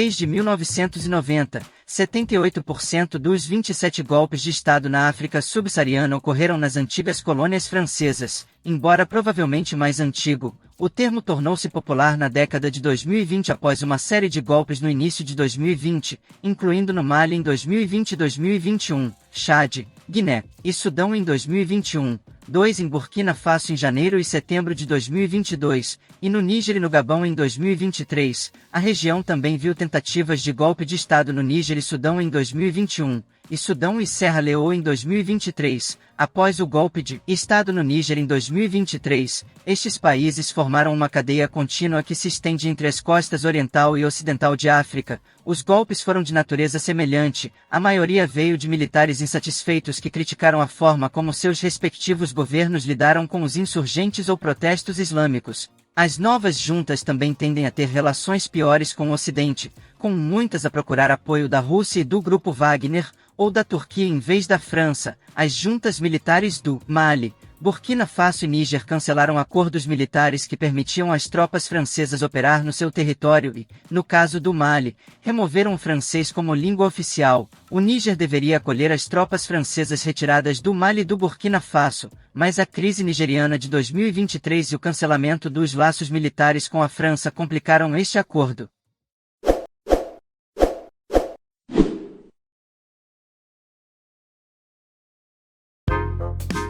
Desde 1990, 78% dos 27 golpes de Estado na África subsaariana ocorreram nas antigas colônias francesas. Embora provavelmente mais antigo, o termo tornou-se popular na década de 2020 após uma série de golpes no início de 2020, incluindo no Mali em 2020 e 2021, Chad, Guiné e Sudão em 2021, 2 em Burkina Faso em janeiro e setembro de 2022, e no Níger e no Gabão em 2023. A região também viu tentativas de golpe de Estado no Níger e Sudão em 2021, e Sudão e Serra Leoa em 2023. Após o golpe de Estado no Níger em 2023, estes países formaram uma cadeia contínua que se estende entre as costas oriental e ocidental de África. Os golpes foram de natureza semelhante, a maioria veio de militares insatisfeitos que criticaram a forma como seus respectivos governos lidaram com os insurgentes ou protestos islâmicos. As novas juntas também tendem a ter relações piores com o Ocidente, com muitas a procurar apoio da Rússia e do Grupo Wagner, ou da Turquia em vez da França. As juntas militares do Mali, Burkina Faso e Níger cancelaram acordos militares que permitiam às tropas francesas operar no seu território e, no caso do Mali, removeram o francês como língua oficial. O Níger deveria acolher as tropas francesas retiradas do Mali e do Burkina Faso, mas a crise nigeriana de 2023 e o cancelamento dos laços militares com a França complicaram este acordo.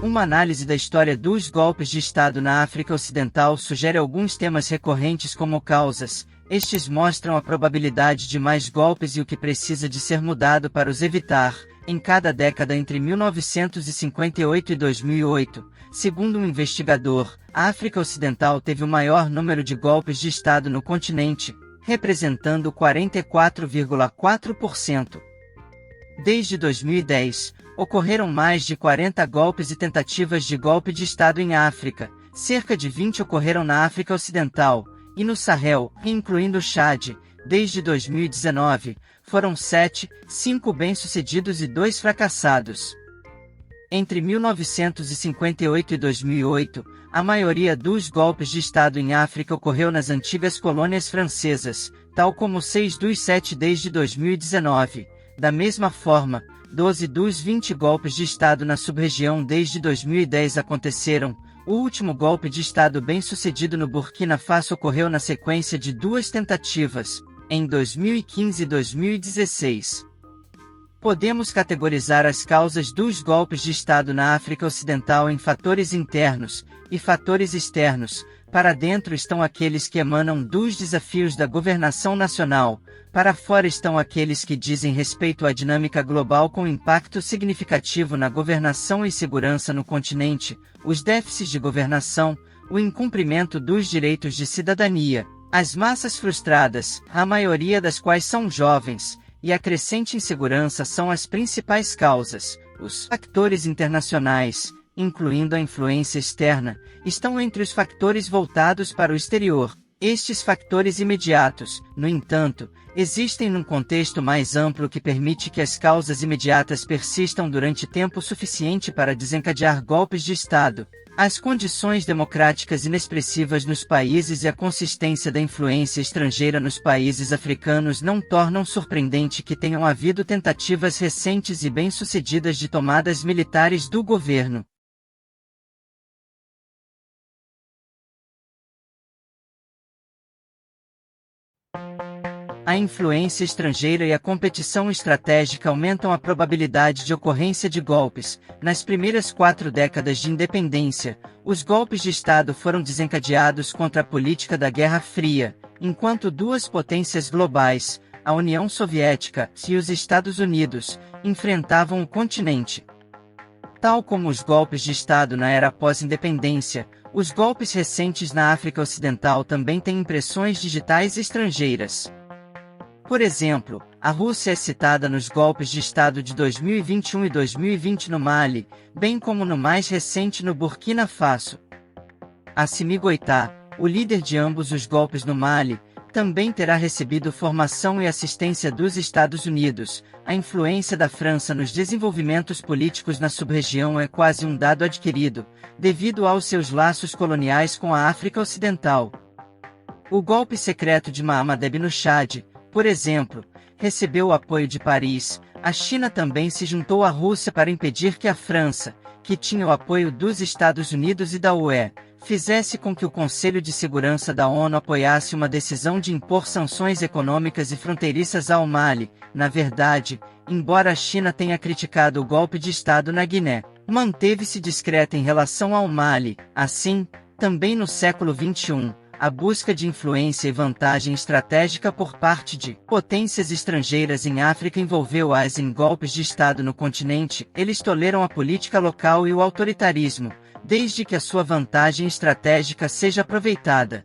Uma análise da história dos golpes de Estado na África Ocidental sugere alguns temas recorrentes como causas. Estes mostram a probabilidade de mais golpes e o que precisa de ser mudado para os evitar. Em cada década entre 1958 e 2008, segundo um investigador, a África Ocidental teve o maior número de golpes de Estado no continente, representando 44,4%. Desde 2010, ocorreram mais de 40 golpes e tentativas de golpe de Estado em África. Cerca de 20 ocorreram na África Ocidental e no Sahel, incluindo o Chad. Desde 2019, foram 7, 5 bem-sucedidos e 2 fracassados. Entre 1958 e 2008, a maioria dos golpes de Estado em África ocorreu nas antigas colônias francesas, tal como 6 dos 7 desde 2019. Da mesma forma, 12 dos 20 golpes de Estado na sub-região desde 2010 aconteceram. O último golpe de Estado bem-sucedido no Burkina Faso ocorreu na sequência de 2 tentativas, em 2015 e 2016. Podemos categorizar as causas dos golpes de Estado na África Ocidental em fatores internos e fatores externos. Para dentro estão aqueles que emanam dos desafios da governação nacional, para fora estão aqueles que dizem respeito à dinâmica global com impacto significativo na governação e segurança no continente, os déficits de governação, o incumprimento dos direitos de cidadania, as massas frustradas, a maioria das quais são jovens, e a crescente insegurança são as principais causas. Os fatores internacionais, incluindo a influência externa, estão entre os fatores voltados para o exterior. Estes fatores imediatos, no entanto, existem num contexto mais amplo que permite que as causas imediatas persistam durante tempo suficiente para desencadear golpes de Estado. As condições democráticas inexpressivas nos países e a consistência da influência estrangeira nos países africanos não tornam surpreendente que tenham havido tentativas recentes e bem-sucedidas de tomadas militares do governo. A influência estrangeira e a competição estratégica aumentam a probabilidade de ocorrência de golpes. Nas primeiras 4 décadas de independência, os golpes de Estado foram desencadeados contra a política da Guerra Fria, enquanto 2 potências globais, a União Soviética e os Estados Unidos, enfrentavam o continente. Tal como os golpes de Estado na era pós-independência, os golpes recentes na África Ocidental também têm impressões digitais estrangeiras. Por exemplo, a Rússia é citada nos golpes de Estado de 2021 e 2020 no Mali, bem como no mais recente no Burkina Faso. Assimi Goïta, o líder de ambos os golpes no Mali, também terá recebido formação e assistência dos Estados Unidos. A influência da França nos desenvolvimentos políticos na sub-região é quase um dado adquirido, devido aos seus laços coloniais com a África Ocidental. O golpe secreto de Mahamadeb no Chad, Por exemplo, recebeu o apoio de Paris. A China também se juntou à Rússia para impedir que a França, que tinha o apoio dos Estados Unidos e da UE, fizesse com que o Conselho de Segurança da ONU apoiasse uma decisão de impor sanções econômicas e fronteiriças ao Mali. Na verdade, embora a China tenha criticado o golpe de Estado na Guiné, manteve-se discreta em relação ao Mali. Assim, também no século XXI, a busca de influência e vantagem estratégica por parte de potências estrangeiras em África envolveu-as em golpes de Estado no continente. Eles toleram a política local e o autoritarismo, desde que a sua vantagem estratégica seja aproveitada.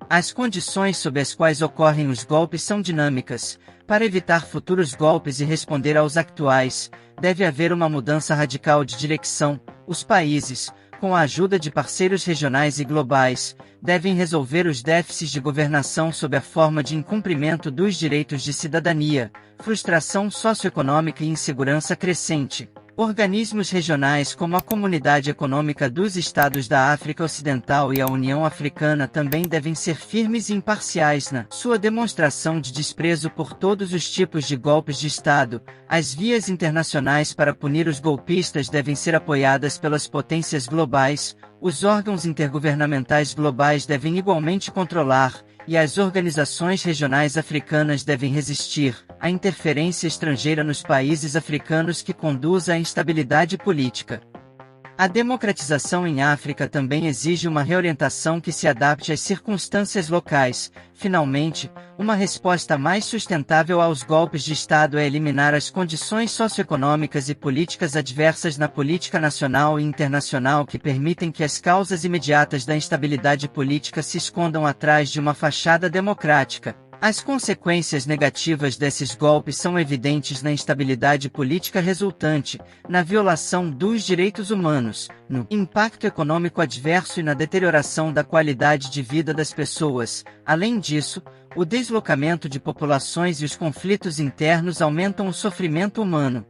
As condições sob as quais ocorrem os golpes são dinâmicas. Para evitar futuros golpes e responder aos atuais, deve haver uma mudança radical de direção. Os países, com a ajuda de parceiros regionais e globais, devem resolver os déficits de governação sob a forma de incumprimento dos direitos de cidadania, frustração socioeconômica e insegurança crescente. Organismos regionais como a Comunidade Econômica dos Estados da África Ocidental e a União Africana também devem ser firmes e imparciais na sua demonstração de desprezo por todos os tipos de golpes de Estado. As vias internacionais para punir os golpistas devem ser apoiadas pelas potências globais. Os órgãos intergovernamentais globais devem igualmente controlar, e as organizações regionais africanas devem resistir à interferência estrangeira nos países africanos que conduza à instabilidade política. A democratização em África também exige uma reorientação que se adapte às circunstâncias locais. Finalmente, uma resposta mais sustentável aos golpes de Estado é eliminar as condições socioeconômicas e políticas adversas na política nacional e internacional que permitem que as causas imediatas da instabilidade política se escondam atrás de uma fachada democrática. As consequências negativas desses golpes são evidentes na instabilidade política resultante, na violação dos direitos humanos, no impacto econômico adverso e na deterioração da qualidade de vida das pessoas. Além disso, o deslocamento de populações e os conflitos internos aumentam o sofrimento humano.